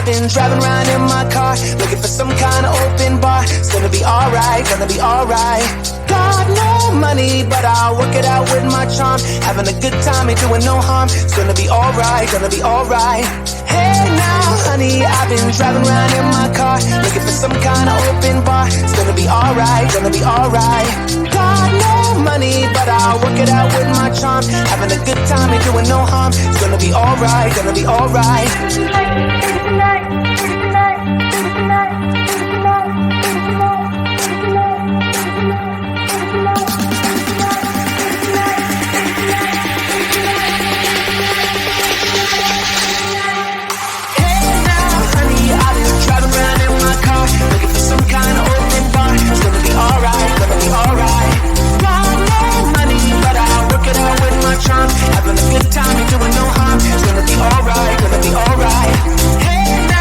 I've been driving around in my car, looking for some kind of open bar. It's gonna be alright, gonna be alright. Got no money, but I'll work it out with my charm. Having a good time, ain't doing no harm. It's gonna be alright, gonna be alright. Hey now, honey, I've been driving around in my car, looking for some kind of open bar. It's gonna be alright, gonna be alright. Got no money, but I'll work it out with my charm. Having a good time, ain't doing no harm. It's gonna be alright, gonna be alright. Some kind of open bar. It's gonna be alright, gonna be alright. Got no money, but I'll work it out with my charm. Having a good time, ain't doing no harm. It's gonna be alright, gonna be alright. Hey now.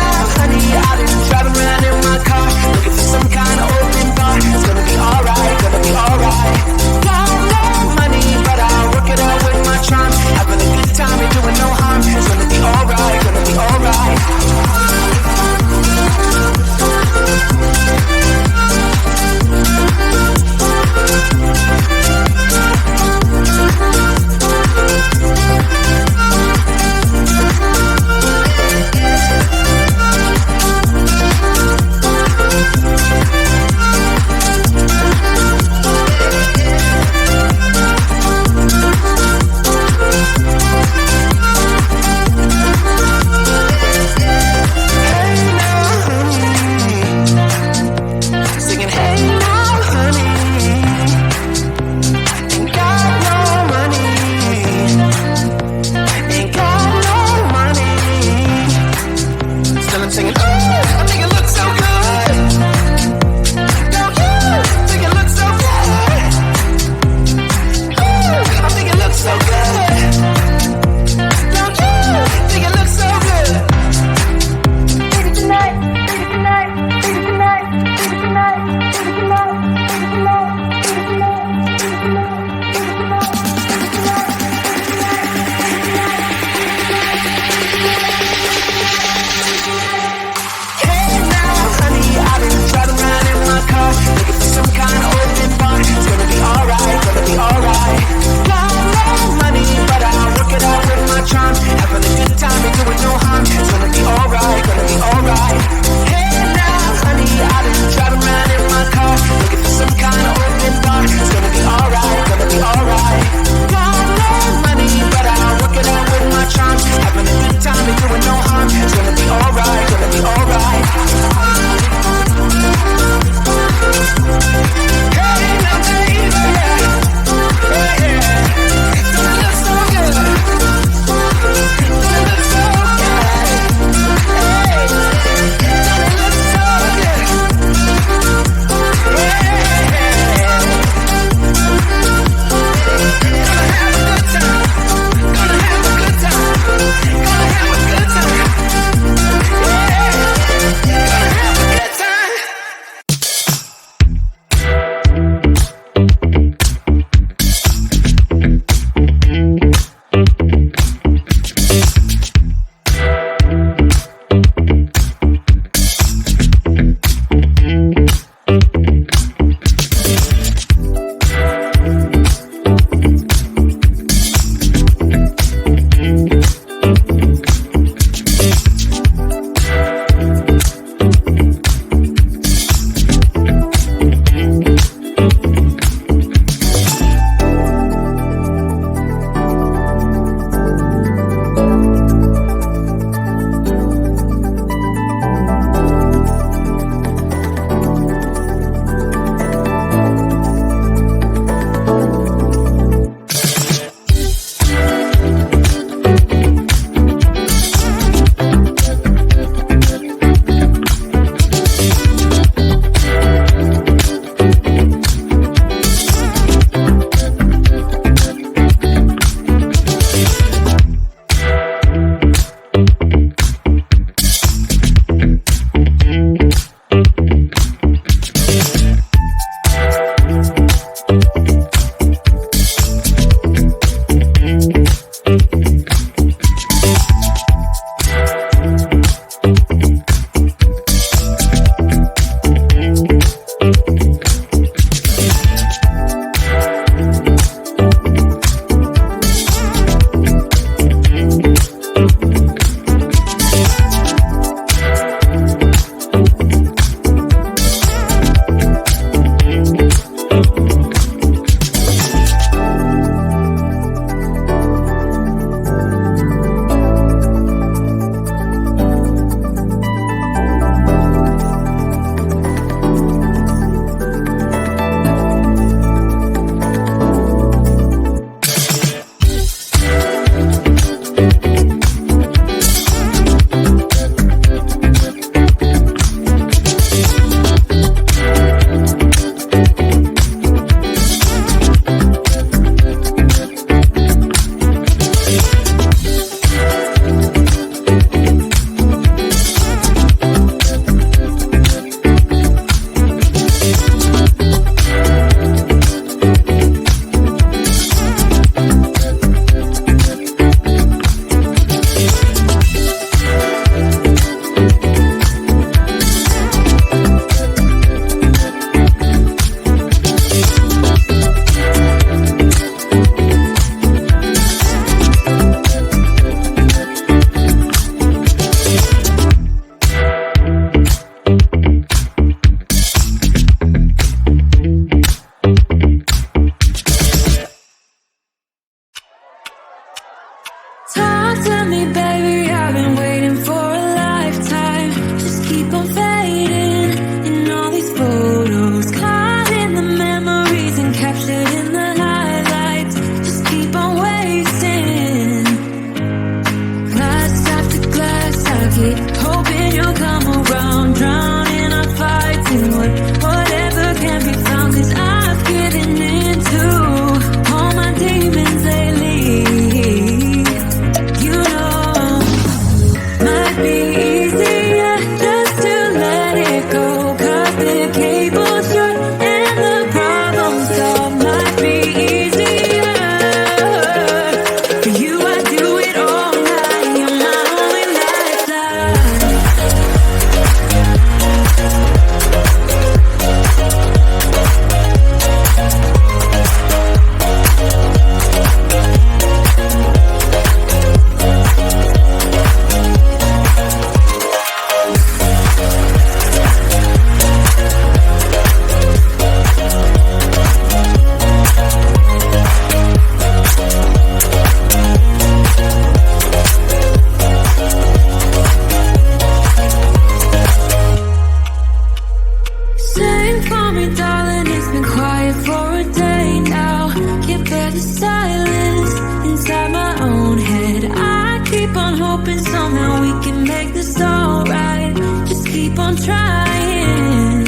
tell me, darling, it's been quiet for a day now. Can't bear the silence inside my own head. I keep on hoping somehow we can make this alright. Just keep on trying.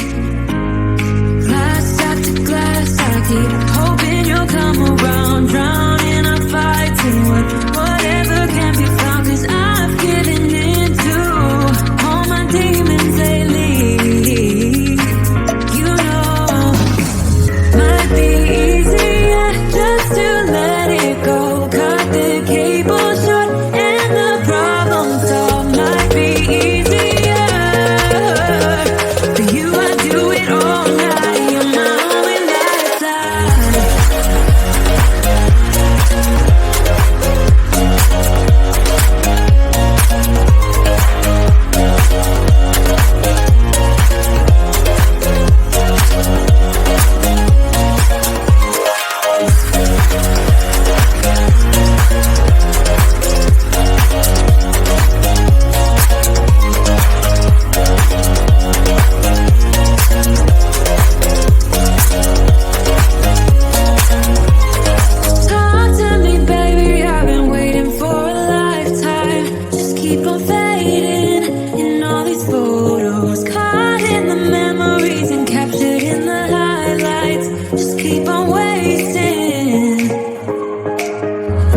Glass after glass, I keep hoping you'll come around. Drowning, I'm fighting whatever can be found. Cause I've given in to all my demons lately. You know, might be easier just to let it go. Cut the cable short and the problem solved. Might be easier for you. I do it all night. You're my only lifeline. Talk to me, baby, I've been waiting for a lifetime. Just keep on fading in all these photos. Caught in the memories and captured in the highlights. Just keep on wasting.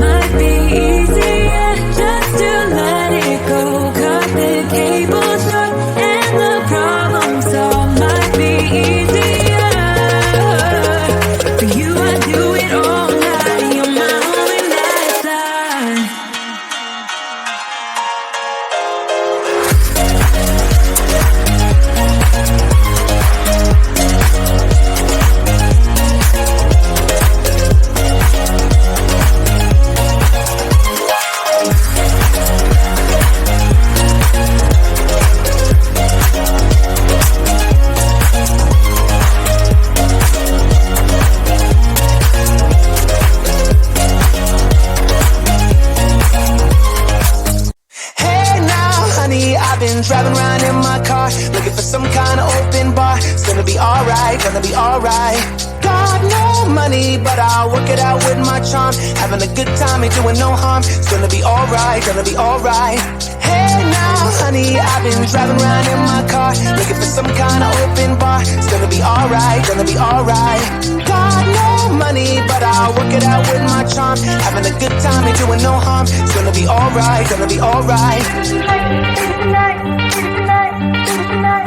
Might be easier just to let it go. Cut the cable short and the problem solved. Might be easier for you. I do it all night. You're my only lifeline. Hey now, honey, I've been driving around in my car, looking for some kind of open bar. It's gonna be alright, gonna be alright. Got no money, but I'll work it out with my charm. Having a good time, ain't doing no harm. It's gonna be alright, gonna be alright. Hey now, honey, I've been driving around in my car, looking for some kind of open bar. It's gonna be alright, gonna be alright. Got no money, but I'll work it out with my charm. Having a good time, ain't doing no harm. It's gonna be alright, gonna be alright. Tonight, tonight, tonight, tonight.